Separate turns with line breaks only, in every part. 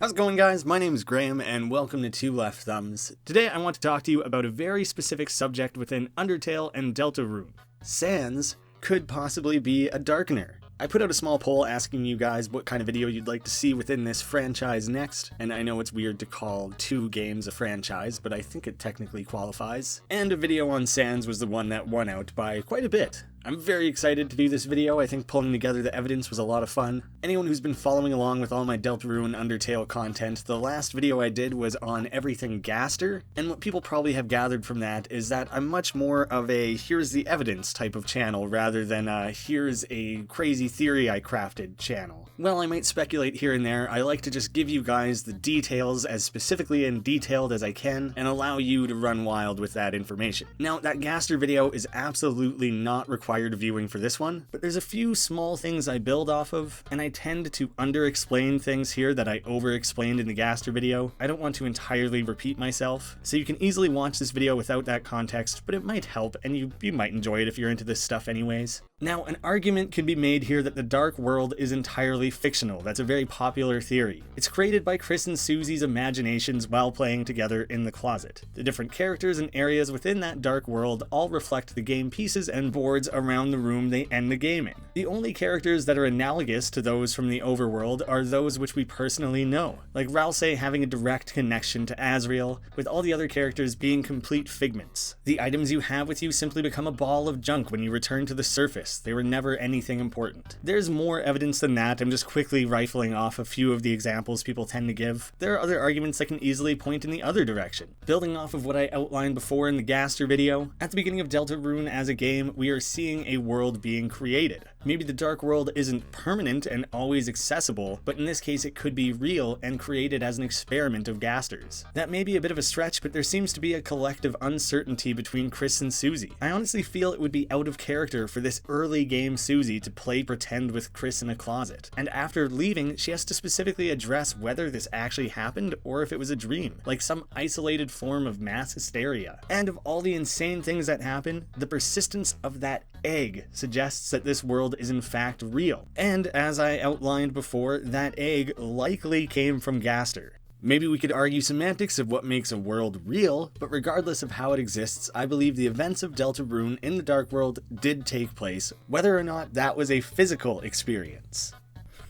How's it going, guys? My name is Graham and welcome to Two Left Thumbs. Today I want to talk to you about a very specific subject within Undertale and Deltarune. SANS could possibly be a Darkner. I put out a small poll asking you guys what kind of video you'd like to see within this franchise next, and I know it's weird to call two games a franchise, but I think it technically qualifies. And a video on SANS was the one that won out by quite a bit. I'm very excited to do this video. I think pulling together the evidence was a lot of fun. Anyone who's been following along with all my Deltarune and Undertale content, the last video I did was on everything Gaster, and what people probably have gathered from that is that I'm much more of a here's the evidence type of channel rather than a here's a crazy theory I crafted channel. Well, I might speculate here and there. I like to just give you guys the details as specifically and detailed as I can and allow you to run wild with that information. Now, that Gaster video is absolutely not required viewing for this one, but there's a few small things I build off of, and I tend to under-explain things here that I over-explained in the Gaster video. I don't want to entirely repeat myself, so you can easily watch this video without that context, but it might help, and you might enjoy it if you're into this stuff anyways. Now, an argument can be made here that the Dark World is entirely fictional. That's a very popular theory. It's created by Chris and Susie's imaginations while playing together in the closet. The different characters and areas within that Dark World all reflect the game pieces and boards around the room they end the game in. The only characters that are analogous to those from the overworld are those which we personally know, like Ralsei having a direct connection to Asriel, with all the other characters being complete figments. The items you have with you simply become a ball of junk when you return to the surface. They were never anything important. There's more evidence than that. I'm just quickly rifling off a few of the examples people tend to give. There are other arguments that can easily point in the other direction. Building off of what I outlined before in the Gaster video, at the beginning of Deltarune as a game, we are seeing a world being created. Maybe the Dark World isn't permanent and always accessible, but in this case it could be real and created as an experiment of Gasters. That may be a bit of a stretch, but there seems to be a collective uncertainty between Chris and Susie. I honestly feel it would be out of character for this early game Susie to play pretend with Chris in a closet, and after leaving she has to specifically address whether this actually happened or if it was a dream, like some isolated form of mass hysteria. And of all the insane things that happen, the persistence of that egg suggests that this world is in fact real. And as I outlined before, that egg likely came from Gaster. Maybe we could argue semantics of what makes a world real, but regardless of how it exists, I believe the events of Deltarune in the Dark World did take place, whether or not that was a physical experience.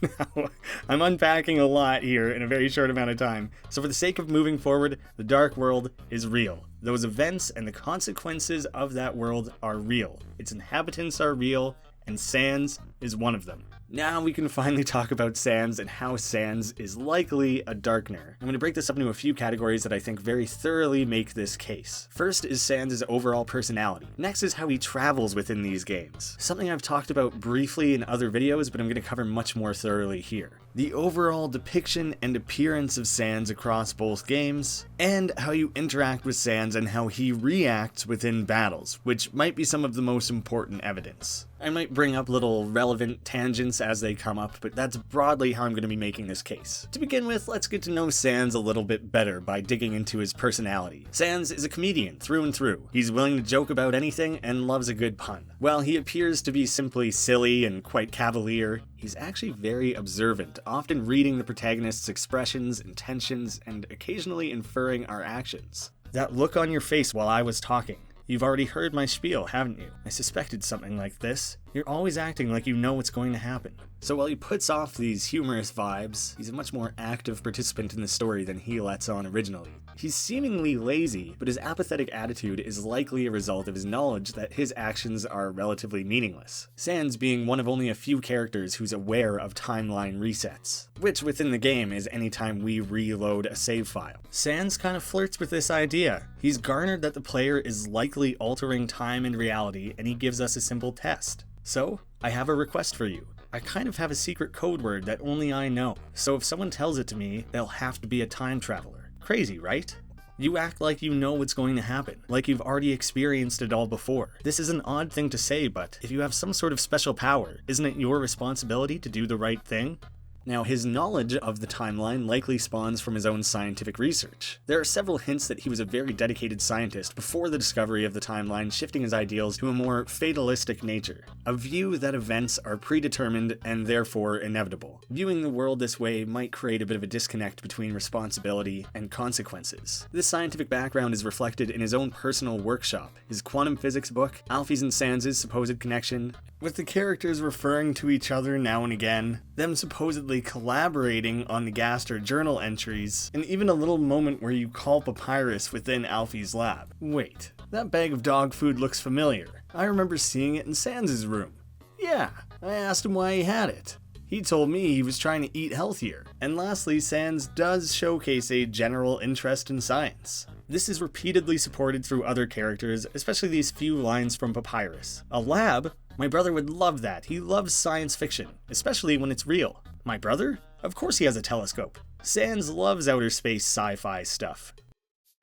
Now, I'm unpacking a lot here in a very short amount of time, so for the sake of moving forward, the Dark World is real. Those events and the consequences of that world are real. Its inhabitants are real, and SANS is one of them. Now we can finally talk about SANS and how SANS is likely a Darkner. I'm going to break this up into a few categories that I think very thoroughly make this case. First is SANS' overall personality. Next is how he travels within these games. Something I've talked about briefly in other videos, but I'm going to cover much more thoroughly here. The overall depiction and appearance of SANS across both games, and how you interact with SANS and how he reacts within battles, which might be some of the most important evidence. I might bring up little relevant tangents as they come up, but that's broadly how I'm going to be making this case. To begin with, let's get to know SANS a little bit better by digging into his personality. SANS is a comedian through and through. He's willing to joke about anything and loves a good pun. While he appears to be simply silly and quite cavalier, he's actually very observant, often reading the protagonist's expressions, intentions, and occasionally inferring our actions. That look on your face while I was talking. You've already heard my spiel, haven't you? I suspected something like this. You're always acting like you know what's going to happen. So while he puts off these humorous vibes, he's a much more active participant in the story than he lets on originally. He's seemingly lazy, but his apathetic attitude is likely a result of his knowledge that his actions are relatively meaningless. SANS being one of only a few characters who's aware of timeline resets, which within the game is anytime we reload a save file. SANS kind of flirts with this idea. He's garnered that the player is likely altering time and reality, and he gives us a simple test. So, I have a request for you. I kind of have a secret code word that only I know, so if someone tells it to me, they'll have to be a time traveler. Crazy, right? You act like you know what's going to happen, like you've already experienced it all before. This is an odd thing to say, but if you have some sort of special power, isn't it your responsibility to do the right thing? Now, his knowledge of the timeline likely spawns from his own scientific research. There are several hints that he was a very dedicated scientist before the discovery of the timeline, shifting his ideals to a more fatalistic nature, a view that events are predetermined and therefore inevitable. Viewing the world this way might create a bit of a disconnect between responsibility and consequences. This scientific background is reflected in his own personal workshop, his quantum physics book, Alfie's and Sans' supposed connection, with the characters referring to each other now and again, them supposedly collaborating on the Gaster journal entries, and even a little moment where you call Papyrus within Alfie's lab. Wait, that bag of dog food looks familiar. I remember seeing it in Sans' room. Yeah, I asked him why he had it. He told me he was trying to eat healthier. And lastly, Sans does showcase a general interest in science. This is repeatedly supported through other characters, especially these few lines from Papyrus. A lab? My brother would love that. He loves science fiction, especially when it's real. My brother? Of course he has a telescope. Sans loves outer space sci-fi stuff.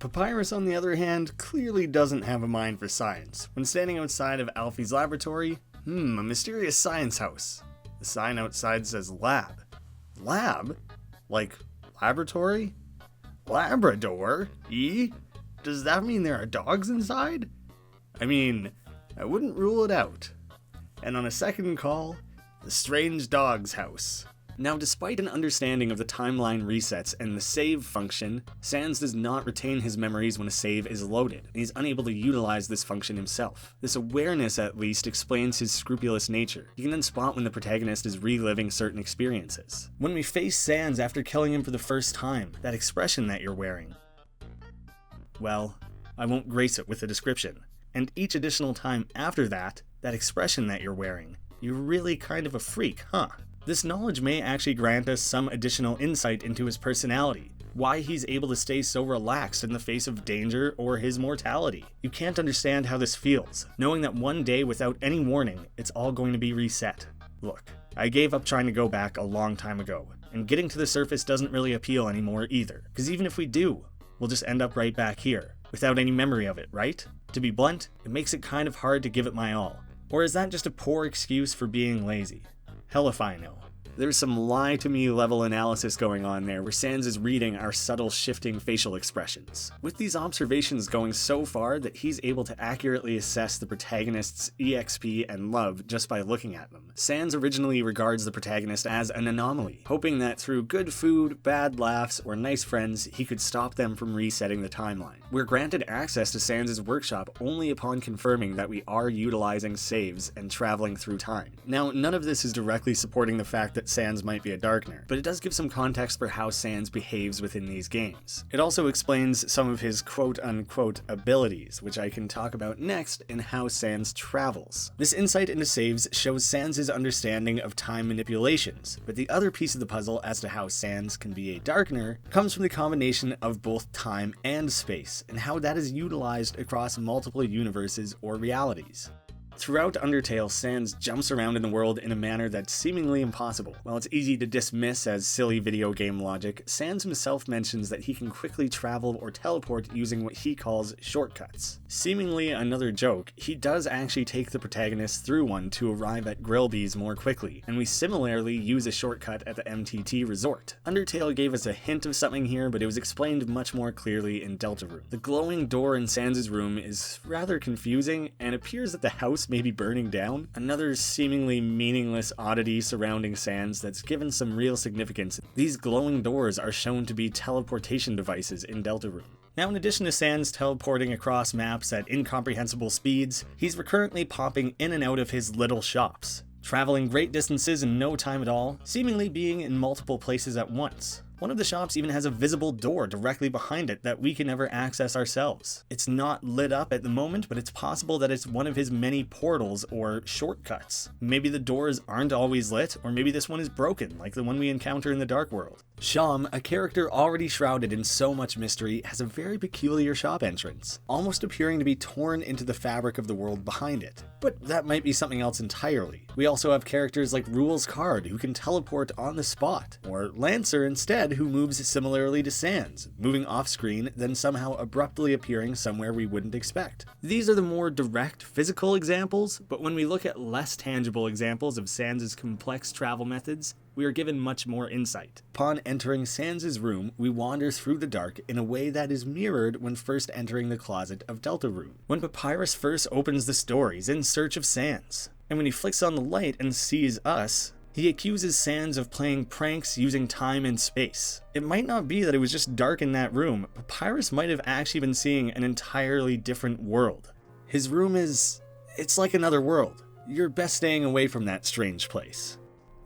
Papyrus, on the other hand, clearly doesn't have a mind for science. When standing outside of Alfie's laboratory, a mysterious science house. The sign outside says lab. Lab? Like laboratory? Labrador? Does that mean there are dogs inside? I mean, I wouldn't rule it out. And on a second call, the strange dog's house. Now, despite an understanding of the timeline resets and the save function, Sans does not retain his memories when a save is loaded, and he's unable to utilize this function himself. This awareness, at least, explains his scrupulous nature. You can then spot when the protagonist is reliving certain experiences. When we face Sans after killing him for the first time, that expression that you're wearing, well, I won't grace it with a description. And each additional time after that, that expression that you're wearing, you're really kind of a freak, huh? This knowledge may actually grant us some additional insight into his personality, why he's able to stay so relaxed in the face of danger or his mortality. You can't understand how this feels, knowing that one day without any warning, it's all going to be reset. Look, I gave up trying to go back a long time ago, and getting to the surface doesn't really appeal anymore either, because even if we do, we'll just end up right back here, without any memory of it, right? To be blunt, it makes it kind of hard to give it my all. Or is that just a poor excuse for being lazy? Hell if I know. There's some lie-to-me level analysis going on there, where Sans is reading our subtle shifting facial expressions, with these observations going so far that he's able to accurately assess the protagonist's EXP and love just by looking at them. Sans originally regards the protagonist as an anomaly, hoping that through good food, bad laughs, or nice friends, he could stop them from resetting the timeline. We're granted access to Sans' workshop only upon confirming that we are utilizing saves and traveling through time. Now, none of this is directly supporting the fact that Sans might be a Darkner, but it does give some context for how Sans behaves within these games. It also explains some of his quote-unquote abilities, which I can talk about next in how Sans travels. This insight into saves shows Sans' understanding of time manipulations, but the other piece of the puzzle as to how Sans can be a Darkner comes from the combination of both time and space, and how that is utilized across multiple universes or realities. Throughout Undertale, Sans jumps around in the world in a manner that's seemingly impossible. While it's easy to dismiss as silly video game logic, Sans himself mentions that he can quickly travel or teleport using what he calls shortcuts. Seemingly another joke, he does actually take the protagonist through one to arrive at Grillby's more quickly, and we similarly use a shortcut at the MTT resort. Undertale gave us a hint of something here, but it was explained much more clearly in Deltarune. The glowing door in Sans' room is rather confusing, and appears that the house may be burning down. Another seemingly meaningless oddity surrounding Sans that's given some real significance. These glowing doors are shown to be teleportation devices in Deltarune. Now, in addition to Sans teleporting across maps at incomprehensible speeds, he's recurrently popping in and out of his little shops, traveling great distances in no time at all, seemingly being in multiple places at once. One of the shops even has a visible door directly behind it that we can never access ourselves. It's not lit up at the moment, but it's possible that it's one of his many portals or shortcuts. Maybe the doors aren't always lit, or maybe this one is broken, like the one we encounter in the Dark World. Sham, a character already shrouded in so much mystery, has a very peculiar shop entrance, almost appearing to be torn into the fabric of the world behind it. But that might be something else entirely. We also have characters like Rule's Card, who can teleport on the spot, or Lancer instead, who moves similarly to Sans, moving off-screen, then somehow abruptly appearing somewhere we wouldn't expect. These are the more direct physical examples, but when we look at less tangible examples of Sans' complex travel methods, we are given much more insight. Upon entering SANS' room, we wander through the dark in a way that is mirrored when first entering the closet of Deltarune. When Papyrus first opens the door, he's in search of SANS, and when he flicks on the light and sees us, he accuses SANS of playing pranks using time and space. It might not be that it was just dark in that room. Papyrus might have actually been seeing an entirely different world. His room it's like another world. You're best staying away from that strange place.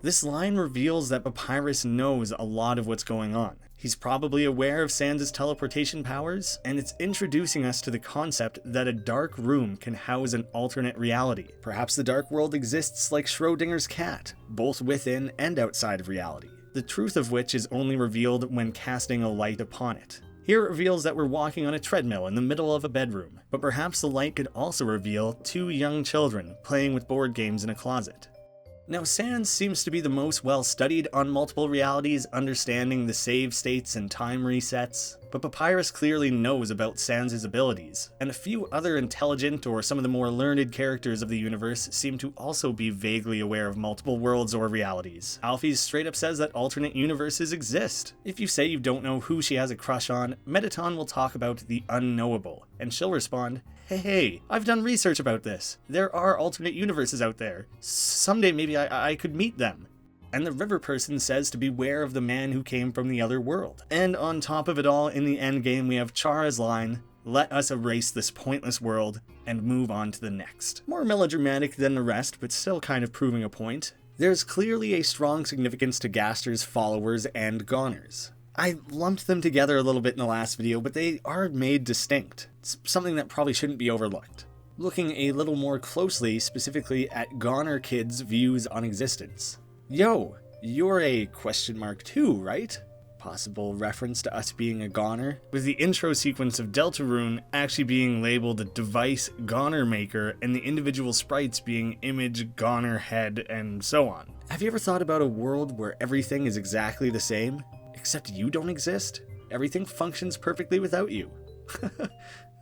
This line reveals that Papyrus knows a lot of what's going on. He's probably aware of SANS' teleportation powers, and it's introducing us to the concept that a dark room can house an alternate reality. Perhaps the dark world exists like Schrodinger's cat, both within and outside of reality, the truth of which is only revealed when casting a light upon it. Here it reveals that we're walking on a treadmill in the middle of a bedroom, but perhaps the light could also reveal two young children playing with board games in a closet. Now, SANS seems to be the most well-studied on multiple realities, understanding the save states and time resets, but Papyrus clearly knows about SANS' abilities, and a few other intelligent or some of the more learned characters of the universe seem to also be vaguely aware of multiple worlds or realities. Alfie straight up says that alternate universes exist. If you say you don't know who she has a crush on, Mettaton will talk about the unknowable, and she'll respond, Hey, I've done research about this. There are alternate universes out there. Someday maybe I could meet them. And the river person says to beware of the man who came from the other world. And on top of it all, in the endgame, we have Chara's line, let us erase this pointless world and move on to the next. More melodramatic than the rest, but still kind of proving a point. There's clearly a strong significance to Gaster's followers and goners. I lumped them together a little bit in the last video, but they are made distinct. It's something that probably shouldn't be overlooked. Looking a little more closely, specifically at Goner Kid's views on existence. Yo, you're a question mark too, right? Possible reference to us being a goner, with the intro sequence of Deltarune actually being labeled a device goner maker and the individual sprites being image, goner head, and so on. Have you ever thought about a world where everything is exactly the same? Except you don't exist? Everything functions perfectly without you.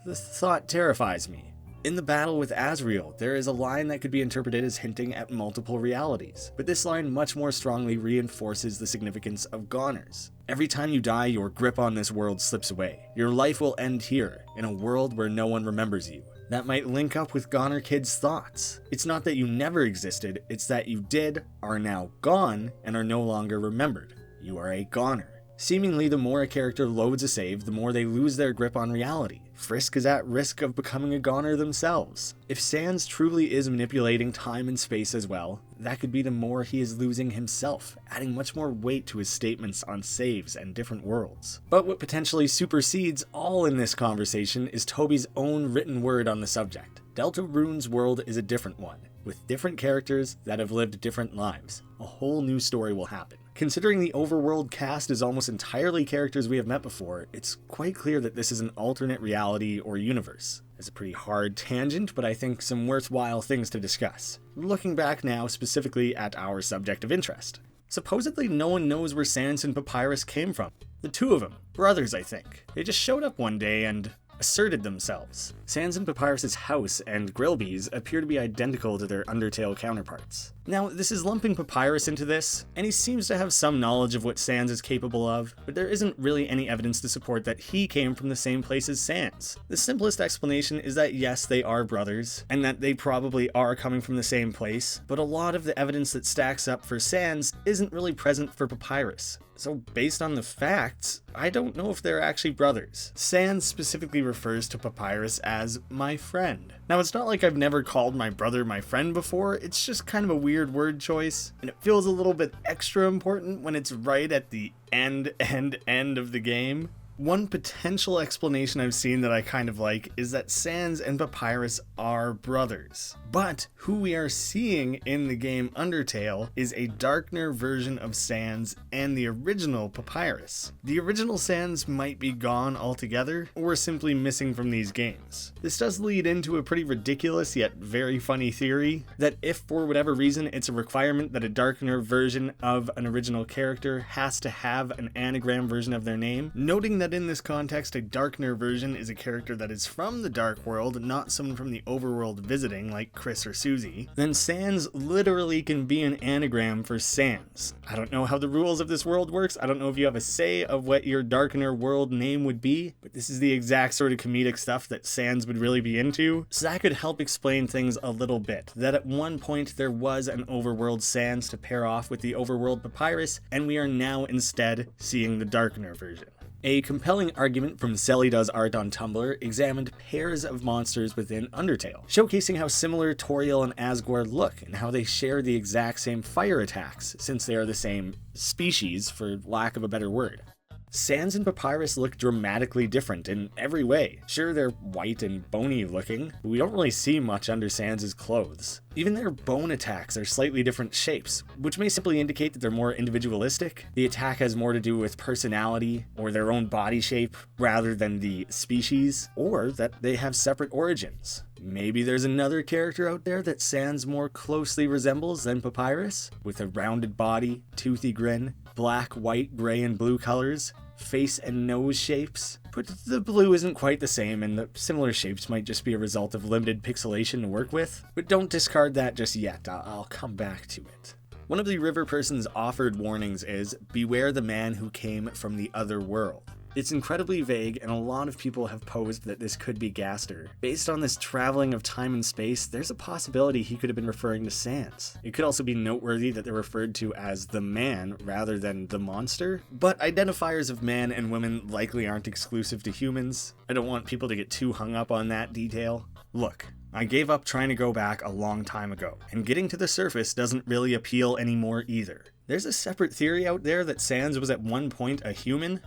The thought terrifies me. In the battle with Azrael, there is a line that could be interpreted as hinting at multiple realities, but this line much more strongly reinforces the significance of goners. Every time you die, your grip on this world slips away. Your life will end here, in a world where no one remembers you. That might link up with Goner Kid's thoughts. It's not that you never existed, it's that you did, are now gone, and are no longer remembered. You are a goner. Seemingly, the more a character loads a save, the more they lose their grip on reality. Frisk is at risk of becoming a goner themselves. If SANS truly is manipulating time and space as well, that could be the more he is losing himself, adding much more weight to his statements on saves and different worlds. But what potentially supersedes all in this conversation is Toby's own written word on the subject. Deltarune's world is a different one, with different characters that have lived different lives. A whole new story will happen. Considering the overworld cast is almost entirely characters we have met before, it's quite clear that this is an alternate reality or universe. It's a pretty hard tangent, but I think some worthwhile things to discuss. Looking back now specifically at our subject of interest. Supposedly no one knows where SANS and Papyrus came from. The two of them, brothers I think. They just showed up one day and asserted themselves. SANS and Papyrus's house and Grillby's appear to be identical to their Undertale counterparts. Now, this is lumping Papyrus into this, and he seems to have some knowledge of what SANS is capable of, but there isn't really any evidence to support that he came from the same place as SANS. The simplest explanation is that yes, they are brothers, and that they probably are coming from the same place, but a lot of the evidence that stacks up for SANS isn't really present for Papyrus. So based on the facts, I don't know if they're actually brothers. SANS specifically refers to Papyrus as my friend. Now, it's not like I've never called my brother my friend before, it's just kind of a weird word choice, and it feels a little bit extra important when it's right at the end of the game. One potential explanation I've seen that I kind of like is that SANS and Papyrus are brothers. But who we are seeing in the game Undertale is a Darkner version of SANS and the original Papyrus. The original SANS might be gone altogether, or simply missing from these games. This does lead into a pretty ridiculous yet very funny theory that if for whatever reason it's a requirement that a Darkner version of an original character has to have an anagram version of their name, noting that in this context, a Darkner version is a character that is from the Dark World, not someone from the overworld visiting like Chris or Susie, then SANS literally can be an anagram for SANS. I don't know how the rules of this world works, I don't know if you have a say of what your Darkner world name would be, but this is the exact sort of comedic stuff that SANS would really be into, so that could help explain things a little bit, that at one point there was an overworld SANS to pair off with the overworld Papyrus, and we are now instead seeing the Darkner version. A compelling argument from Selly Does Art on Tumblr examined pairs of monsters within Undertale, showcasing how similar Toriel and Asgore look and how they share the exact same fire attacks, since they are the same species, for lack of a better word. SANS and Papyrus look dramatically different in every way. Sure, they're white and bony looking, but we don't really see much under SANS' clothes. Even their bone attacks are slightly different shapes, which may simply indicate that they're more individualistic. The attack has more to do with personality or their own body shape rather than the species, or that they have separate origins. Maybe there's another character out there that SANS more closely resembles than Papyrus, with a rounded body, toothy grin, black, white, gray, and blue colors, face and nose shapes. But the blue isn't quite the same, and the similar shapes might just be a result of limited pixelation to work with. But don't discard that just yet, I'll come back to it. One of the river person's offered warnings is, beware the man who came from the other world. It's incredibly vague, and a lot of people have posed that this could be Gaster. Based on this traveling of time and space, there's a possibility he could have been referring to SANS. It could also be noteworthy that they're referred to as the man rather than the monster, but identifiers of man and woman likely aren't exclusive to humans. I don't want people to get too hung up on that detail. Look, I gave up trying to go back a long time ago, and getting to the surface doesn't really appeal anymore either. There's a separate theory out there that SANS was at one point a human.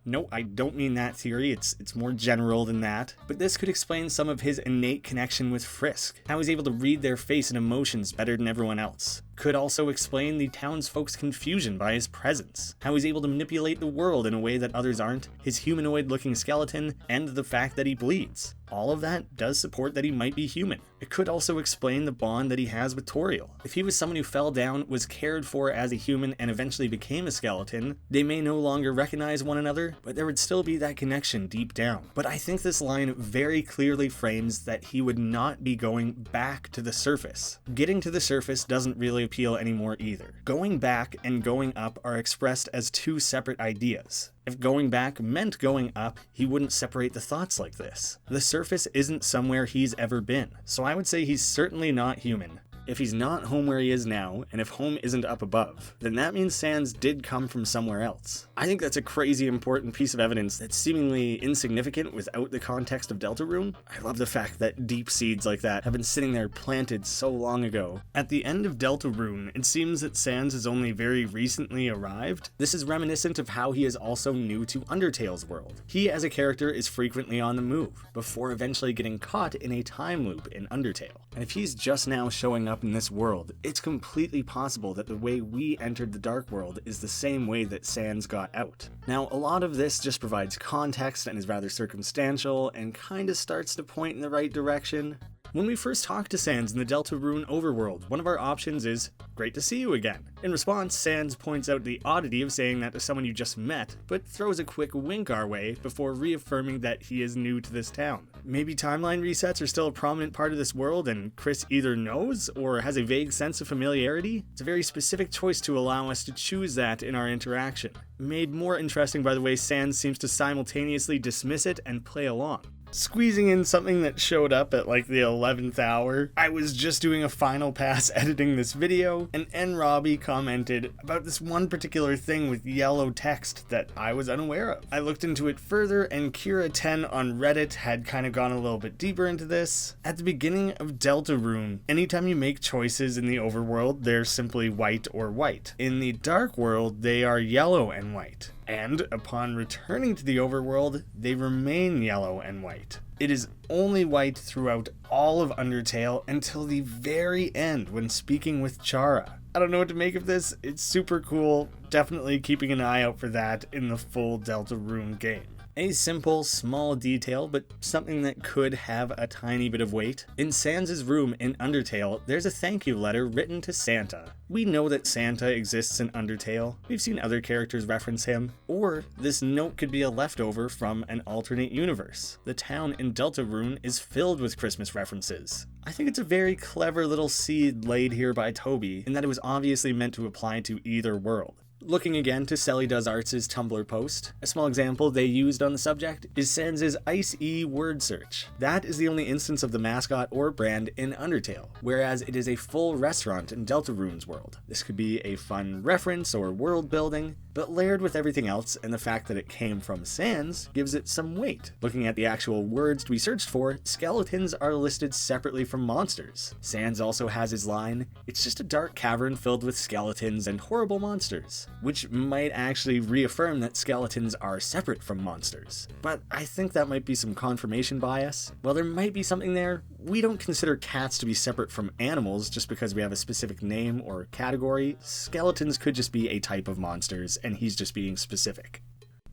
No, I don't mean that theory, it's more general than that, but this could explain some of his innate connection with Frisk, how he's able to read their face and emotions better than everyone else. Could also explain the townsfolk's confusion by his presence, how he's able to manipulate the world in a way that others aren't, his humanoid-looking skeleton, and the fact that he bleeds. All of that does support that he might be human. It could also explain the bond that he has with Toriel. If he was someone who fell down, was cared for as a human, and eventually became a skeleton, they may no longer recognize one another, but there would still be that connection deep down. But I think this line very clearly frames that he would not be going back to the surface. Getting to the surface doesn't really appeal anymore either. Going back and going up are expressed as two separate ideas. If going back meant going up, he wouldn't separate the thoughts like this. The surface isn't somewhere he's ever been, so I would say he's certainly not human. If he's not home where he is now, and if home isn't up above, then that means SANS did come from somewhere else. I think that's a crazy important piece of evidence that's seemingly insignificant without the context of Deltarune. I love the fact that deep seeds like that have been sitting there planted so long ago. At the end of Deltarune, it seems that SANS has only very recently arrived. This is reminiscent of how he is also new to Undertale's world. He as a character is frequently on the move, before eventually getting caught in a time loop in Undertale. And if he's just now showing up in this world, it's completely possible that the way we entered the Dark World is the same way that SANS got out. Now, a lot of this just provides context and is rather circumstantial and kinda starts to point in the right direction. When we first talk to SANS in the Deltarune overworld, one of our options is, "Great to see you again." In response, SANS points out the oddity of saying that to someone you just met, but throws a quick wink our way before reaffirming that he is new to this town. Maybe timeline resets are still a prominent part of this world and Chris either knows or has a vague sense of familiarity? It's a very specific choice to allow us to choose that in our interaction. Made more interesting by the way SANS seems to simultaneously dismiss it and play along. Squeezing in something that showed up at like the 11th hour. I was just doing a final pass editing this video, and Robbie commented about this one particular thing with yellow text that I was unaware of. I looked into it further, and Kira10 on Reddit had kind of gone a little bit deeper into this. At the beginning of Deltarune, anytime you make choices in the overworld, they're simply white or white. In the Dark World, they are yellow and white. And upon returning to the overworld, they remain yellow and white. It is only white throughout all of Undertale until the very end when speaking with Chara. I don't know what to make of this, it's super cool. definitely keeping an eye out for that in the full Deltarune game. A simple, small detail, but something that could have a tiny bit of weight. In SANS' room in Undertale, there's a thank you letter written to Santa. We know that Santa exists in Undertale, we've seen other characters reference him, or this note could be a leftover from an alternate universe. The town in Deltarune is filled with Christmas references. I think it's a very clever little seed laid here by Toby, in that it was obviously meant to apply to either world. Looking again to Selly Does Arts' Tumblr post, a small example they used on the subject is SANS' Ice-E word search. That is the only instance of the mascot or brand in Undertale, whereas it is a full restaurant in Deltarune's world. This could be a fun reference or world building, but layered with everything else and the fact that it came from SANS gives it some weight. Looking at the actual words we searched for, skeletons are listed separately from monsters. SANS also has his line, "It's just a dark cavern filled with skeletons and horrible monsters," which might actually reaffirm that skeletons are separate from monsters. But I think that might be some confirmation bias. While there might be something there, we don't consider cats to be separate from animals just because we have a specific name or category. Skeletons could just be a type of monsters, and he's just being specific.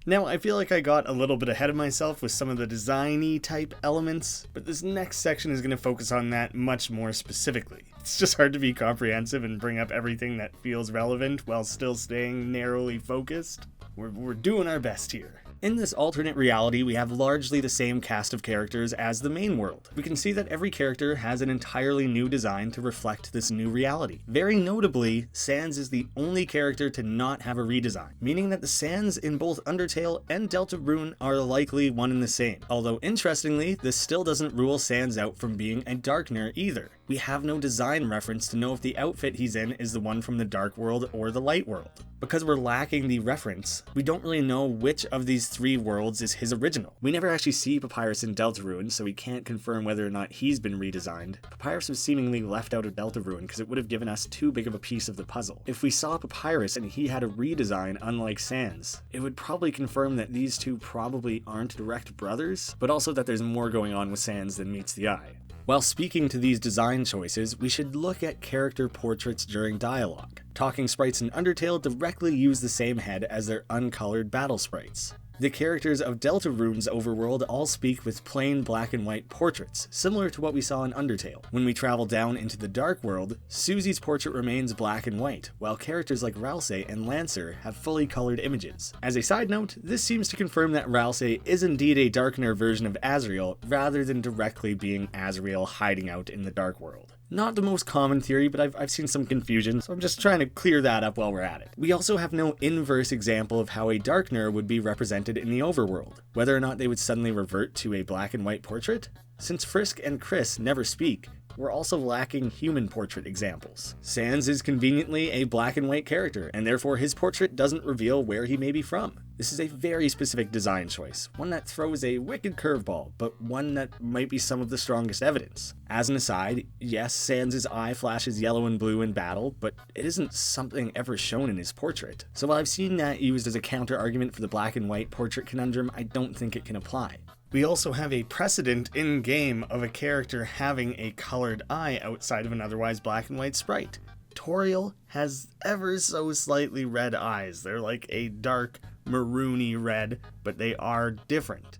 Now, I feel like I got a little bit ahead of myself with some of the design-y type elements, but this next section is going to focus on that much more specifically. It's just hard to be comprehensive and bring up everything that feels relevant while still staying narrowly focused. We're doing our best here. In this alternate reality, we have largely the same cast of characters as the main world. We can see that every character has an entirely new design to reflect this new reality. Very notably, SANS is the only character to not have a redesign, meaning that the SANS in both Undertale and Deltarune are likely one and the same. Although interestingly, this still doesn't rule SANS out from being a Darkner either. We have no design reference to know if the outfit he's in is the one from the Dark World or the Light World. Because we're lacking the reference, we don't really know which of these three worlds is his original. We never actually see Papyrus in Deltarune, so we can't confirm whether or not he's been redesigned. Papyrus was seemingly left out of Deltarune because it would have given us too big of a piece of the puzzle. If we saw Papyrus and he had a redesign unlike SANS, it would probably confirm that these two probably aren't direct brothers, but also that there's more going on with SANS than meets the eye. While speaking to these design choices, we should look at character portraits during dialogue. Talking sprites in Undertale directly use the same head as their uncolored battle sprites. The characters of Deltarune's overworld all speak with plain black and white portraits, similar to what we saw in Undertale. When we travel down into the Dark World, Susie's portrait remains black and white, while characters like Ralsei and Lancer have fully colored images. As a side note, this seems to confirm that Ralsei is indeed a Darkner version of Azrael, rather than directly being Azrael hiding out in the Dark World. Not the most common theory, but I've seen some confusion, so I'm just trying to clear that up while we're at it. We also have no inverse example of how a Darkner would be represented in the overworld, whether or not they would suddenly revert to a black and white portrait. Since Frisk and Chris never speak, we're also lacking human portrait examples. SANS is conveniently a black and white character, and therefore his portrait doesn't reveal where he may be from. This is a very specific design choice, one that throws a wicked curveball, but one that might be some of the strongest evidence. As an aside, yes, SANS' eye flashes yellow and blue in battle, but it isn't something ever shown in his portrait. So while I've seen that used as a counter-argument for the black and white portrait conundrum, I don't think it can apply. We also have a precedent in-game of a character having a colored eye outside of an otherwise black and white sprite. Toriel has ever so slightly red eyes. They're like a dark maroony red, but they are different.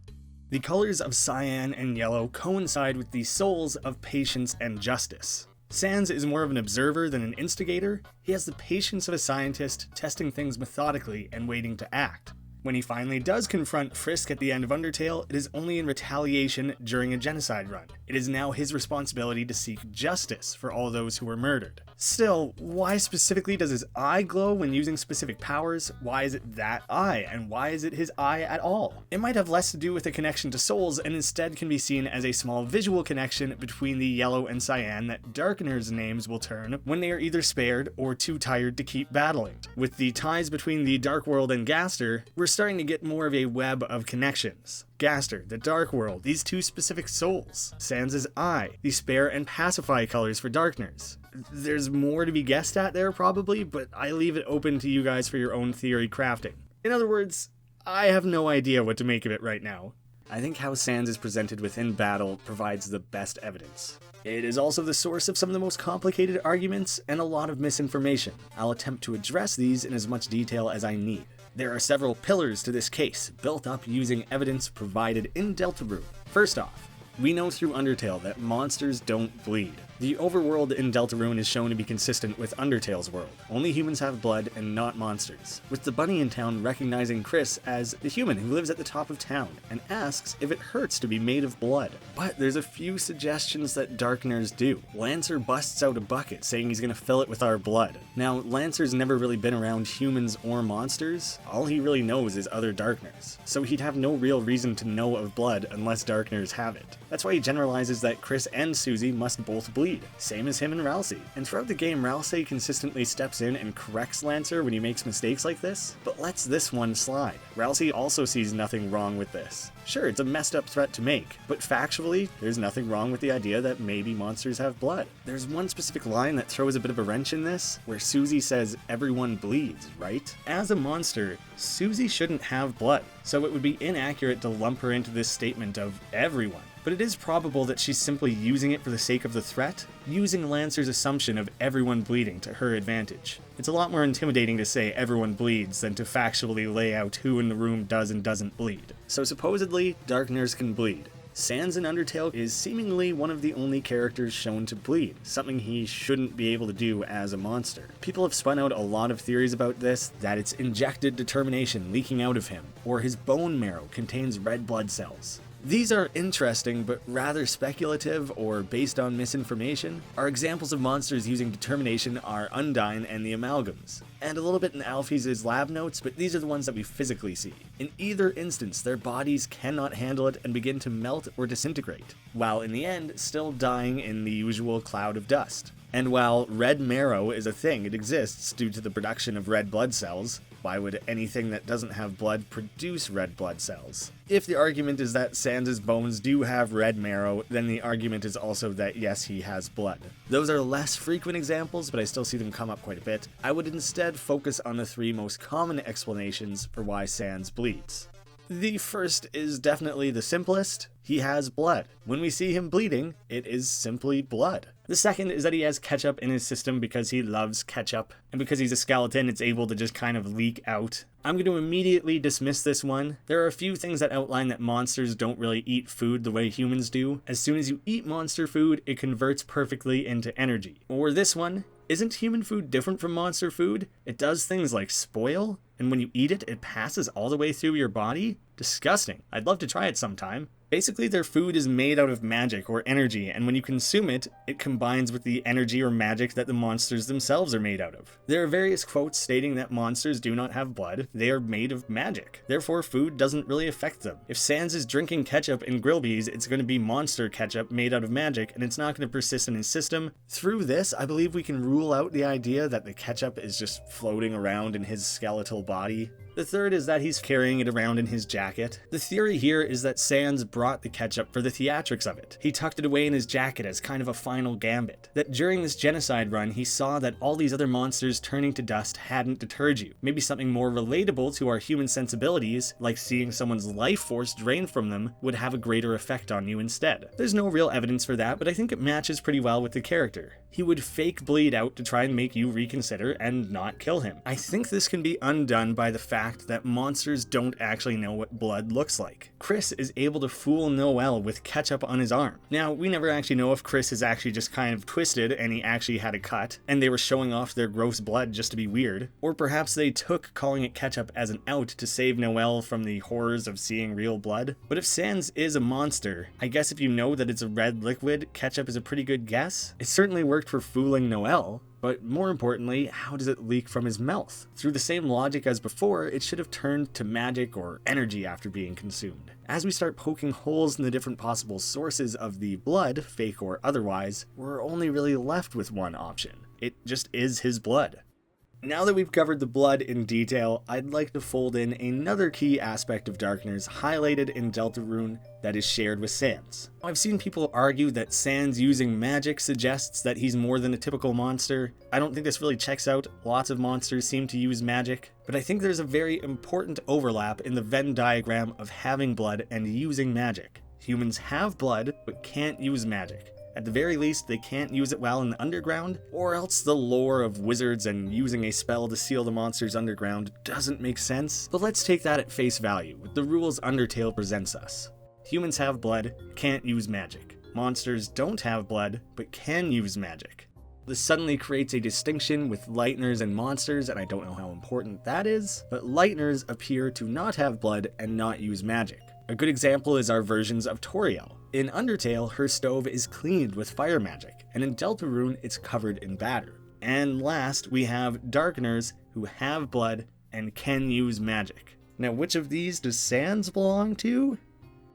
The colors of cyan and yellow coincide with the souls of patience and justice. SANS is more of an observer than an instigator. He has the patience of a scientist, testing things methodically and waiting to act. When he finally does confront Frisk at the end of Undertale, it is only in retaliation during a genocide run. It is now his responsibility to seek justice for all those who were murdered. Still, why specifically does his eye glow when using specific powers? Why is it that eye, and why is it his eye at all? It might have less to do with a connection to souls, and instead can be seen as a small visual connection between the yellow and cyan that Darkner's names will turn when they are either spared or too tired to keep battling. With the ties between the Dark World and Gaster, we're starting to get more of a web of connections. Gaster, the Dark World, these two specific souls. SANS' eye, the spare and pacify colors for Darkners. There's more to be guessed at there probably, but I leave it open to you guys for your own theory crafting. In other words, I have no idea what to make of it right now. I think how SANS is presented within battle provides the best evidence. It is also the source of some of the most complicated arguments and a lot of misinformation. I'll attempt to address these in as much detail as I need. There are several pillars to this case, built up using evidence provided in Deltarune. First off, we know through Undertale that monsters don't bleed. The overworld in Deltarune is shown to be consistent with Undertale's world. Only humans have blood and not monsters, with the bunny in town recognizing Chris as the human who lives at the top of town and asks if it hurts to be made of blood. But there's a few suggestions that Darkners do. Lancer busts out a bucket saying he's gonna fill it with our blood. Now, Lancer's never really been around humans or monsters. All he really knows is other Darkners, so he'd have no real reason to know of blood unless Darkners have it. That's why he generalizes that Chris and Susie must both bleed. Same as him and Ralsei. And throughout the game, Ralsei consistently steps in and corrects Lancer when he makes mistakes like this, but lets this one slide. Ralsei also sees nothing wrong with this. Sure, it's a messed up threat to make, but factually, there's nothing wrong with the idea that maybe monsters have blood. There's one specific line that throws a bit of a wrench in this, where Susie says everyone bleeds, right? As a monster, Susie shouldn't have blood, so it would be inaccurate to lump her into this statement of everyone. But it is probable that she's simply using it for the sake of the threat, using Lancer's assumption of everyone bleeding to her advantage. It's a lot more intimidating to say everyone bleeds than to factually lay out who in the room does and doesn't bleed. So supposedly, Darkners can bleed. SANS in Undertale is seemingly one of the only characters shown to bleed, something he shouldn't be able to do as a monster. People have spun out a lot of theories about this, that it's injected determination leaking out of him, or his bone marrow contains red blood cells. These are interesting, but rather speculative or based on misinformation. Our examples of monsters using determination are Undyne and the Amalgams, and a little bit in Alphys' lab notes, but these are the ones that we physically see. In either instance, their bodies cannot handle it and begin to melt or disintegrate, while in the end, still dying in the usual cloud of dust. And while red marrow is a thing, it exists due to the production of red blood cells. Why would anything that doesn't have blood produce red blood cells? If the argument is that SANS' bones do have red marrow, then the argument is also that yes, he has blood. Those are less frequent examples, but I still see them come up quite a bit. I would instead focus on the three most common explanations for why SANS bleeds. The first is definitely the simplest. He has blood. When we see him bleeding, it is simply blood. The second is that he has ketchup in his system because he loves ketchup, and because he's a skeleton, it's able to just kind of leak out. I'm going to immediately dismiss this one. There are a few things that outline that monsters don't really eat food the way humans do. As soon as you eat monster food, it converts perfectly into energy. Or this one, isn't human food different from monster food? It does things like spoil, and when you eat it, it passes all the way through your body? Disgusting. I'd love to try it sometime. Basically, their food is made out of magic or energy, and when you consume it, it combines with the energy or magic that the monsters themselves are made out of. There are various quotes stating that monsters do not have blood, they are made of magic. Therefore, food doesn't really affect them. If SANS is drinking ketchup in Grillby's, it's going to be monster ketchup made out of magic, and it's not going to persist in his system. Through this, I believe we can rule out the idea that the ketchup is just floating around in his skeletal body. The third is that he's carrying it around in his jacket. The theory here is that SANS brought the ketchup for the theatrics of it. He tucked it away in his jacket as kind of a final gambit. That during this genocide run, he saw that all these other monsters turning to dust hadn't deterred you. Maybe something more relatable to our human sensibilities, like seeing someone's life force drained from them, would have a greater effect on you instead. There's no real evidence for that, but I think it matches pretty well with the character. He would fake bleed out to try and make you reconsider and not kill him. I think this can be undone by the fact that monsters don't actually know what blood looks like. Chris is able to fool Noel with ketchup on his arm. Now, we never actually know if Chris is actually just kind of twisted and he actually had a cut, and they were showing off their gross blood just to be weird, or perhaps they took calling it ketchup as an out to save Noel from the horrors of seeing real blood. But if SANS is a monster, I guess if you know that it's a red liquid, ketchup is a pretty good guess. It certainly worked for fooling Noel, but more importantly, how does it leak from his mouth? Through the same logic as before, it should have turned to magic or energy after being consumed. As we start poking holes in the different possible sources of the blood, fake or otherwise, we're only really left with one option. It just is his blood. Now that we've covered the blood in detail, I'd like to fold in another key aspect of Darkners highlighted in Deltarune that is shared with SANS. I've seen people argue that SANS using magic suggests that he's more than a typical monster. I don't think this really checks out. Lots of monsters seem to use magic, but I think there's a very important overlap in the Venn diagram of having blood and using magic. Humans have blood, but can't use magic. At the very least, they can't use it while in the underground, or else the lore of wizards and using a spell to seal the monsters underground doesn't make sense. But let's take that at face value, with the rules Undertale presents us. Humans have blood, can't use magic. Monsters don't have blood, but can use magic. This suddenly creates a distinction with Lightners and monsters, and I don't know how important that is, but Lightners appear to not have blood and not use magic. A good example is our versions of Toriel. In Undertale, her stove is cleaned with fire magic, and in Deltarune, it's covered in batter. And last, we have Darkners, who have blood and can use magic. Now, which of these does SANS belong to?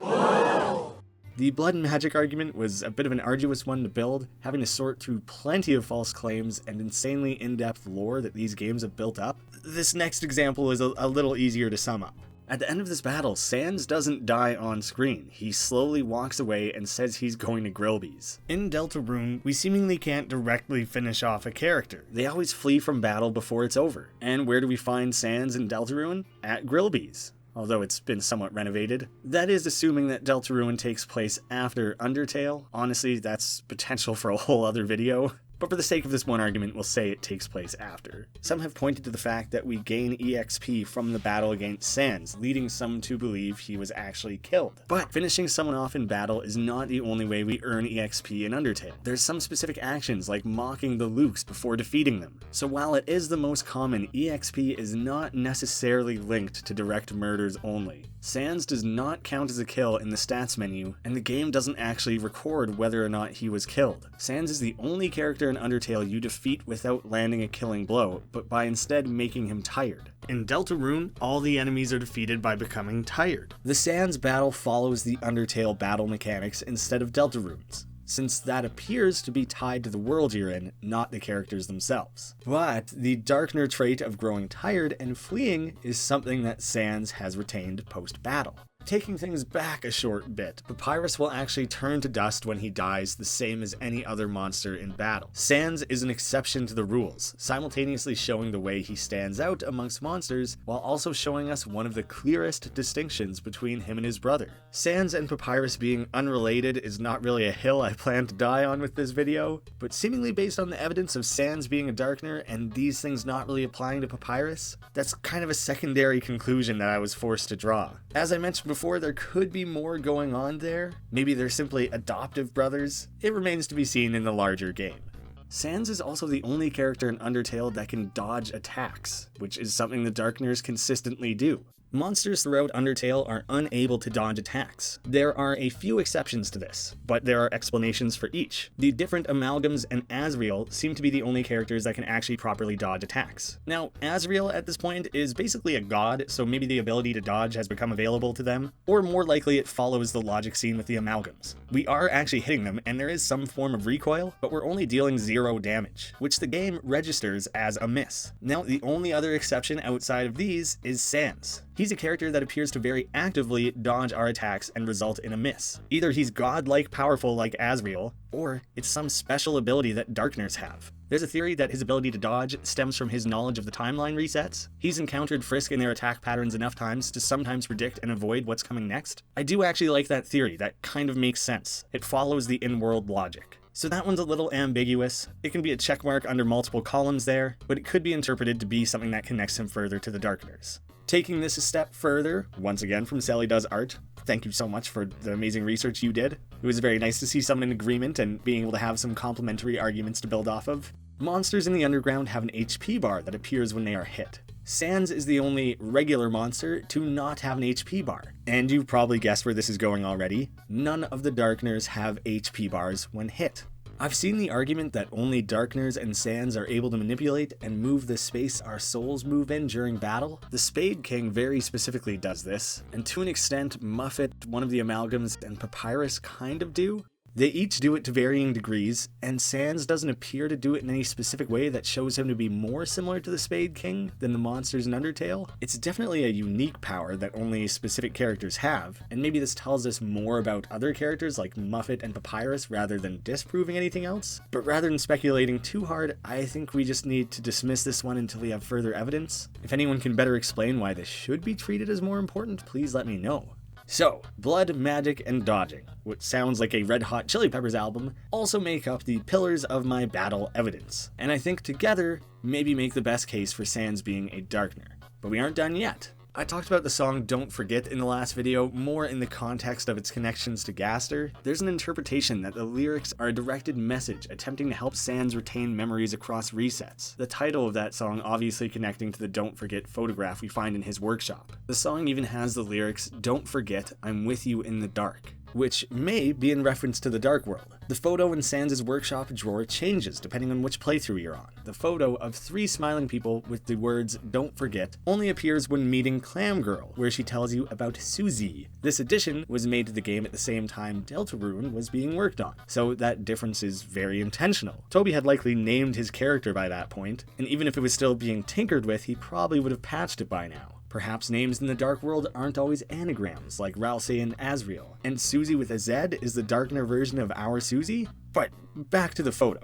The blood and magic argument was a bit of an arduous one to build, having to sort through plenty of false claims and insanely in-depth lore that these games have built up. This next example is a little easier to sum up. At the end of this battle, SANS doesn't die on screen. He slowly walks away and says he's going to Grillby's. In Deltarune, we seemingly can't directly finish off a character. They always flee from battle before it's over. And where do we find SANS in Deltarune? At Grillby's. Although it's been somewhat renovated. That is assuming that Deltarune takes place after Undertale. Honestly, that's potential for a whole other video. But for the sake of this one argument, we'll say it takes place after. Some have pointed to the fact that we gain EXP from the battle against SANS, leading some to believe he was actually killed. But finishing someone off in battle is not the only way we earn EXP in Undertale. There's some specific actions like mocking the Lukes before defeating them. So while it is the most common, EXP is not necessarily linked to direct murders only. SANS does not count as a kill in the stats menu, and the game doesn't actually record whether or not he was killed. SANS is the only character in Undertale you defeat without landing a killing blow, but by instead making him tired. In Deltarune, all the enemies are defeated by becoming tired. The SANS battle follows the Undertale battle mechanics instead of Deltarune's, since that appears to be tied to the world you're in, not the characters themselves. But the Darkner trait of growing tired and fleeing is something that SANS has retained post-battle. Taking things back a short bit, Papyrus will actually turn to dust when he dies, the same as any other monster in battle. SANS is an exception to the rules, simultaneously showing the way he stands out amongst monsters, while also showing us one of the clearest distinctions between him and his brother. SANS and Papyrus being unrelated is not really a hill I plan to die on with this video, but seemingly based on the evidence of SANS being a Darkner and these things not really applying to Papyrus, that's kind of a secondary conclusion that I was forced to draw. As I mentioned before, there could be more going on there. Maybe they're simply adoptive brothers. It remains to be seen in the larger game. SANS is also the only character in Undertale that can dodge attacks, which is something the Darkners consistently do. Monsters throughout Undertale are unable to dodge attacks. There are a few exceptions to this, but there are explanations for each. The different Amalgams and Asriel seem to be the only characters that can actually properly dodge attacks. Now, Asriel at this point is basically a god, so maybe the ability to dodge has become available to them, or more likely it follows the logic seen with the Amalgams. We are actually hitting them, and there is some form of recoil, but we're only dealing 0 damage, which the game registers as a miss. Now, the only other exception outside of these is SANS. He's a character that appears to very actively dodge our attacks and result in a miss. Either he's godlike powerful like Asriel, or it's some special ability that Darkners have. There's a theory that his ability to dodge stems from his knowledge of the timeline resets. He's encountered Frisk in their attack patterns enough times to sometimes predict and avoid what's coming next. I do actually like that theory. That kind of makes sense. It follows the in-world logic. So that one's a little ambiguous. It can be a checkmark under multiple columns there, but it could be interpreted to be something that connects him further to the Darkners. Taking this a step further, once again from Sally Does Art, thank you so much for the amazing research you did. It was very nice to see someone in agreement and being able to have some complementary arguments to build off of. Monsters in the underground have an HP bar that appears when they are hit. SANS is the only regular monster to not have an HP bar. And you've probably guessed where this is going already. None of the Darkners have HP bars when hit. I've seen the argument that only Darkners and SANS are able to manipulate and move the space our souls move in during battle. The Spade King very specifically does this, and to an extent Muffet, one of the Amalgams, and Papyrus kind of do. They each do it to varying degrees, and SANS doesn't appear to do it in any specific way that shows him to be more similar to the Spade King than the monsters in Undertale. It's definitely a unique power that only specific characters have, and maybe this tells us more about other characters like Muffet and Papyrus rather than disproving anything else. But rather than speculating too hard, I think we just need to dismiss this one until we have further evidence. If anyone can better explain why this should be treated as more important, please let me know. So, blood, magic, and dodging, which sounds like a Red Hot Chili Peppers album, also make up the pillars of my battle evidence, and I think together maybe make the best case for SANS being a Darkner. But we aren't done yet. I talked about the song Don't Forget in the last video, more in the context of its connections to Gaster. There's an interpretation that the lyrics are a directed message attempting to help SANS retain memories across resets. The title of that song obviously connecting to the Don't Forget photograph we find in his workshop. The song even has the lyrics, "Don't forget, I'm with you in the dark," which may be in reference to the Dark World. The photo in SANS' workshop drawer changes depending on which playthrough you're on. The photo of 3 smiling people with the words "Don't forget" only appears when meeting Clam Girl, where she tells you about Susie. This addition was made to the game at the same time Deltarune was being worked on, so that difference is very intentional. Toby had likely named his character by that point, and even if it was still being tinkered with, he probably would have patched it by now. Perhaps names in the Dark World aren't always anagrams, like Ralsei and Asriel, and Susie with a Z is the Darkner version of our Susie? But back to the photo.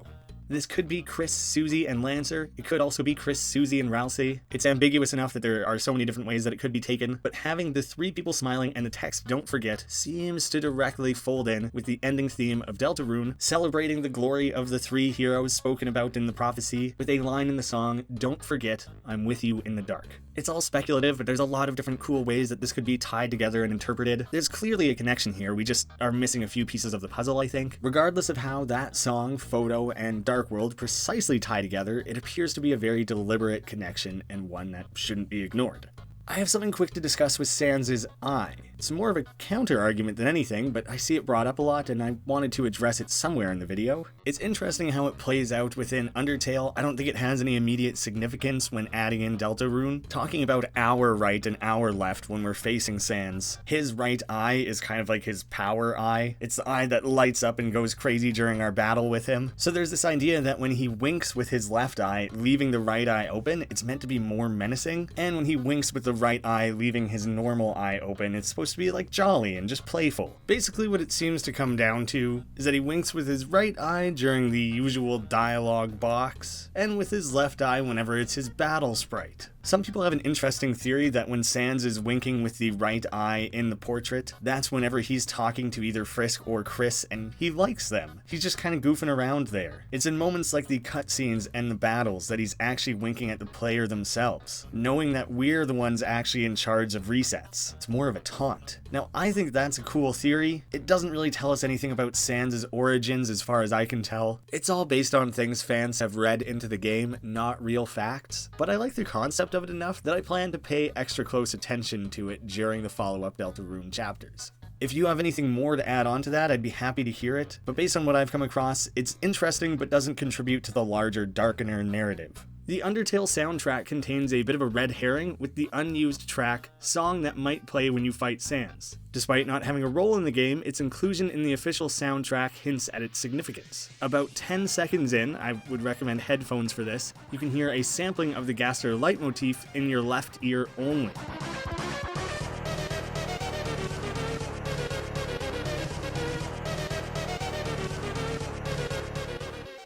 This could be Chris, Susie, and Lancer. It could also be Chris, Susie, and Ralsei. It's ambiguous enough that there are so many different ways that it could be taken, but having the 3 people smiling and the text "Don't forget" seems to directly fold in with the ending theme of Deltarune, celebrating the glory of the 3 heroes spoken about in the prophecy, with a line in the song, "Don't forget, I'm with you in the dark." It's all speculative, but there's a lot of different cool ways that this could be tied together and interpreted. There's clearly a connection here, we just are missing a few pieces of the puzzle, I think. Regardless of how that song, photo, and Dark World precisely tie together, it appears to be a very deliberate connection and one that shouldn't be ignored. I have something quick to discuss with SANS' eye. It's more of a counter-argument than anything, but I see it brought up a lot and I wanted to address it somewhere in the video. It's interesting how it plays out within Undertale. I don't think it has any immediate significance when adding in Deltarune. Talking about our right and our left when we're facing SANS, his right eye is kind of like his power eye. It's the eye that lights up and goes crazy during our battle with him. So there's this idea that when he winks with his left eye, leaving the right eye open, it's meant to be more menacing, and when he winks with the right eye, leaving his normal eye open, it's supposed to be like jolly and just playful. Basically what it seems to come down to is that he winks with his right eye during the usual dialogue box, and with his left eye whenever it's his battle sprite. Some people have an interesting theory that when SANS is winking with the right eye in the portrait, that's whenever he's talking to either Frisk or Chris and he likes them. He's just kind of goofing around there. It's in moments like the cutscenes and the battles that he's actually winking at the player themselves, knowing that we're the ones actually in charge of resets. It's more of a taunt. Now, I think that's a cool theory. It doesn't really tell us anything about SANS' origins as far as I can tell. It's all based on things fans have read into the game, not real facts, but I like the concept of it enough that I plan to pay extra close attention to it during the follow-up Deltarune chapters. If you have anything more to add on to that, I'd be happy to hear it, but based on what I've come across, it's interesting but doesn't contribute to the larger Darkner narrative. The Undertale soundtrack contains a bit of a red herring with the unused track, Song That Might Play When You Fight SANS. Despite not having a role in the game, its inclusion in the official soundtrack hints at its significance. About 10 seconds in, I would recommend headphones for this, you can hear a sampling of the Gaster leitmotif in your left ear only.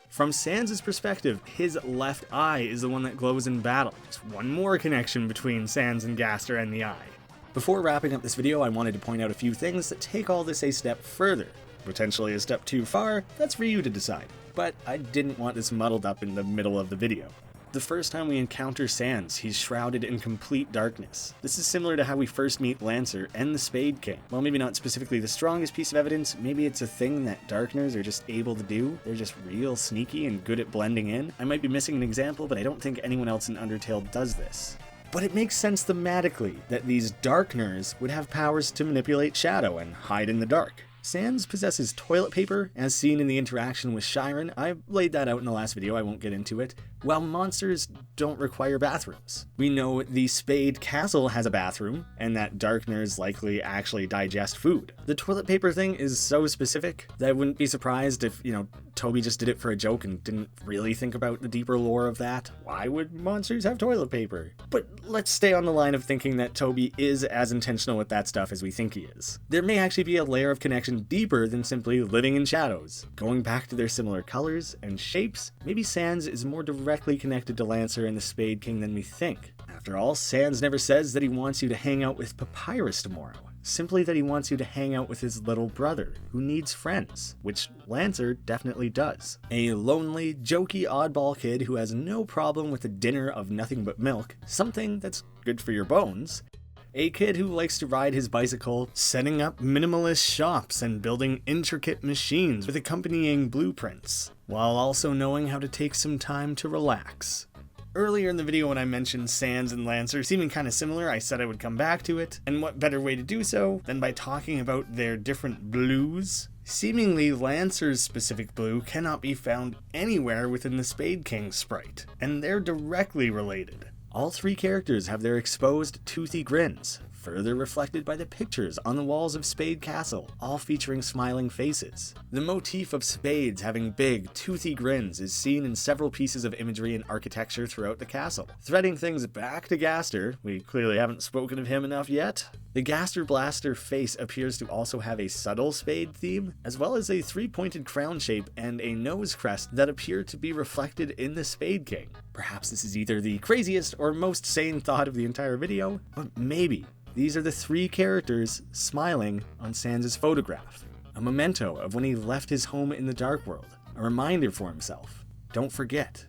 From SANS' perspective, his left eye is the one that glows in battle. Just one more connection between SANS and Gaster and the eye. Before wrapping up this video, I wanted to point out a few things that take all this a step further. Potentially a step too far, that's for you to decide. But I didn't want this muddled up in the middle of the video. The first time we encounter SANS, he's shrouded in complete darkness. This is similar to how we first meet Lancer and the Spade King. While maybe not specifically the strongest piece of evidence, maybe it's a thing that Darkners are just able to do. They're just real sneaky and good at blending in. I might be missing an example, but I don't think anyone else in Undertale does this. But it makes sense thematically that these Darkners would have powers to manipulate shadow and hide in the dark. SANS possesses toilet paper, as seen in the interaction with Shiren. I laid that out in the last video, I won't get into it. while monsters don't require bathrooms. We know the Spade Castle has a bathroom, and that Darkners likely actually digest food. The toilet paper thing is so specific that I wouldn't be surprised if, Toby just did it for a joke and didn't really think about the deeper lore of that. Why would monsters have toilet paper? But let's stay on the line of thinking that Toby is as intentional with that stuff as we think he is. There may actually be a layer of connection deeper than simply living in shadows. Going back to their similar colors and shapes, maybe SANS is more directly connected to Lancer and the Spade King than we think. After all, SANS never says that he wants you to hang out with Papyrus tomorrow. Simply that he wants you to hang out with his little brother, who needs friends, which Lancer definitely does. A lonely, jokey oddball kid who has no problem with a dinner of nothing but milk, something that's good for your bones. A kid who likes to ride his bicycle, setting up minimalist shops and building intricate machines with accompanying blueprints, while also knowing how to take some time to relax. Earlier in the video when I mentioned SANS and Lancer seeming kind of similar, I said I would come back to it, and what better way to do so than by talking about their different blues? Seemingly, Lancer's specific blue cannot be found anywhere within the Spade King sprite, and they're directly related. All three characters have their exposed, toothy grins, further reflected by the pictures on the walls of Spade Castle, all featuring smiling faces. The motif of spades having big, toothy grins is seen in several pieces of imagery and architecture throughout the castle. Threading things back to Gaster, we clearly haven't spoken of him enough yet. The Gaster Blaster face appears to also have a subtle spade theme, as well as a three-pointed crown shape and a nose crest that appear to be reflected in the Spade King. Perhaps this is either the craziest or most sane thought of the entire video, but maybe these are the three characters smiling on SANS' photograph. A memento of when he left his home in the Dark World. A reminder for himself. Don't forget.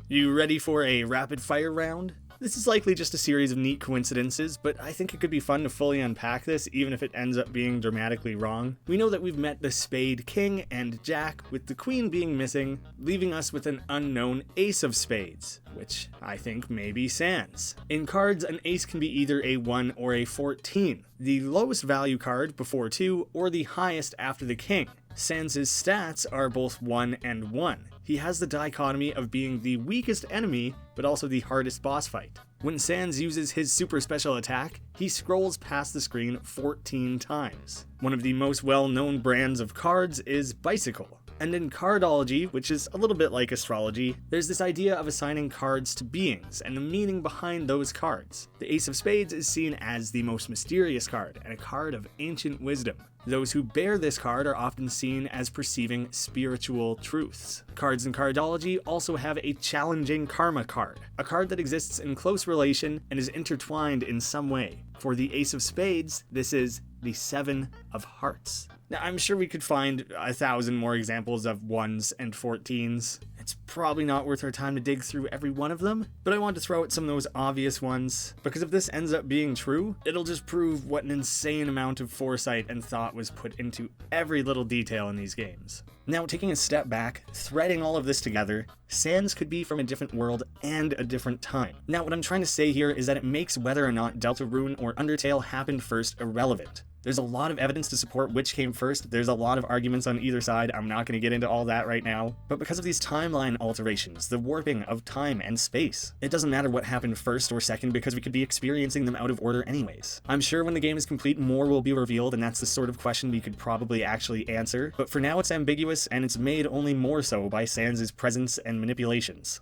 You ready for a rapid fire round? This is likely just a series of neat coincidences, but I think it could be fun to fully unpack this, even if it ends up being dramatically wrong. We know that we've met the Spade King and Jack, with the Queen being missing, leaving us with an unknown Ace of Spades, which I think may be SANS. In cards, an ace can be either a 1 or a 14, the lowest value card before 2, or the highest after the King. SANS' stats are both 1 and 1. He has the dichotomy of being the weakest enemy, but also the hardest boss fight. When SANS uses his super special attack, he scrolls past the screen 14 times. One of the most well-known brands of cards is Bicycle. And in Cardology, which is a little bit like astrology, there's this idea of assigning cards to beings and the meaning behind those cards. The Ace of Spades is seen as the most mysterious card and a card of ancient wisdom. Those who bear this card are often seen as perceiving spiritual truths. Cards in Cardology also have a challenging karma card, a card that exists in close relation and is intertwined in some way. For the Ace of Spades, this is the 7 of Hearts. Now, I'm sure we could find 1,000 more examples of 1s and 14s. It's probably not worth our time to dig through every one of them, but I want to throw out some of those obvious ones, because if this ends up being true, it'll just prove what an insane amount of foresight and thought was put into every little detail in these games. Now, taking a step back, threading all of this together, SANS could be from a different world and a different time. Now, what I'm trying to say here is that it makes whether or not Deltarune or Undertale happened first irrelevant. There's a lot of evidence to support which came first. There's a lot of arguments on either side. I'm not going to get into all that right now. But because of these timeline alterations, the warping of time and space, it doesn't matter what happened first or second because we could be experiencing them out of order anyways. I'm sure when the game is complete, more will be revealed, and that's the sort of question we could probably actually answer. But for now, it's ambiguous, and it's made only more so by SANS' presence and manipulations.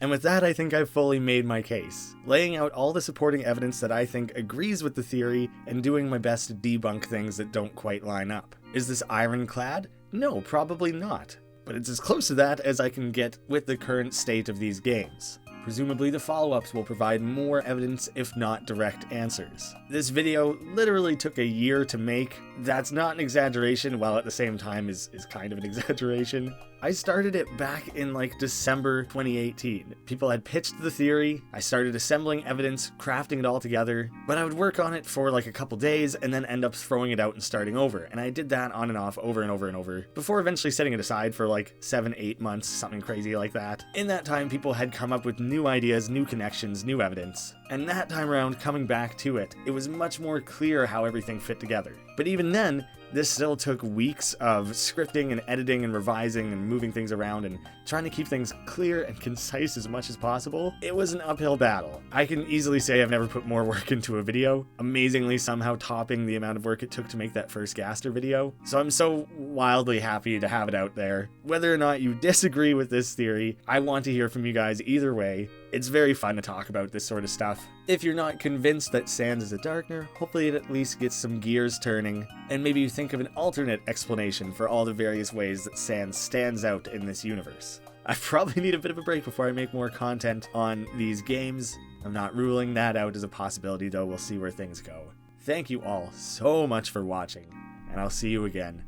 And with that, I think I've fully made my case, laying out all the supporting evidence that I think agrees with the theory and doing my best to debunk things that don't quite line up. Is this ironclad? No, probably not. But it's as close to that as I can get with the current state of these games. Presumably the follow-ups will provide more evidence, if not direct answers. This video literally took a year to make. That's not an exaggeration, while at the same time is kind of an exaggeration. I started it back in like December 2018. People had pitched the theory, I started assembling evidence, crafting it all together, but I would work on it for like a couple days and then end up throwing it out and starting over. And I did that on and off over and over and over, before eventually setting it aside for like 7-8 months, something crazy like that. In that time, people had come up with new ideas, new connections, new evidence. And that time around, coming back to it, it was much more clear how everything fit together. But even then, this still took weeks of scripting and editing and revising and moving things around and trying to keep things clear and concise as much as possible, it was an uphill battle. I can easily say I've never put more work into a video, amazingly somehow topping the amount of work it took to make that first Gaster video. So I'm so wildly happy to have it out there. Whether or not you disagree with this theory, I want to hear from you guys either way. It's very fun to talk about this sort of stuff. If you're not convinced that SANS is a Darkner, hopefully it at least gets some gears turning, and maybe you think of an alternate explanation for all the various ways that SANS stands out in this universe. I probably need a bit of a break before I make more content on these games. I'm not ruling that out as a possibility, though. We'll see where things go. Thank you all so much for watching, and I'll see you again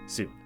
soon.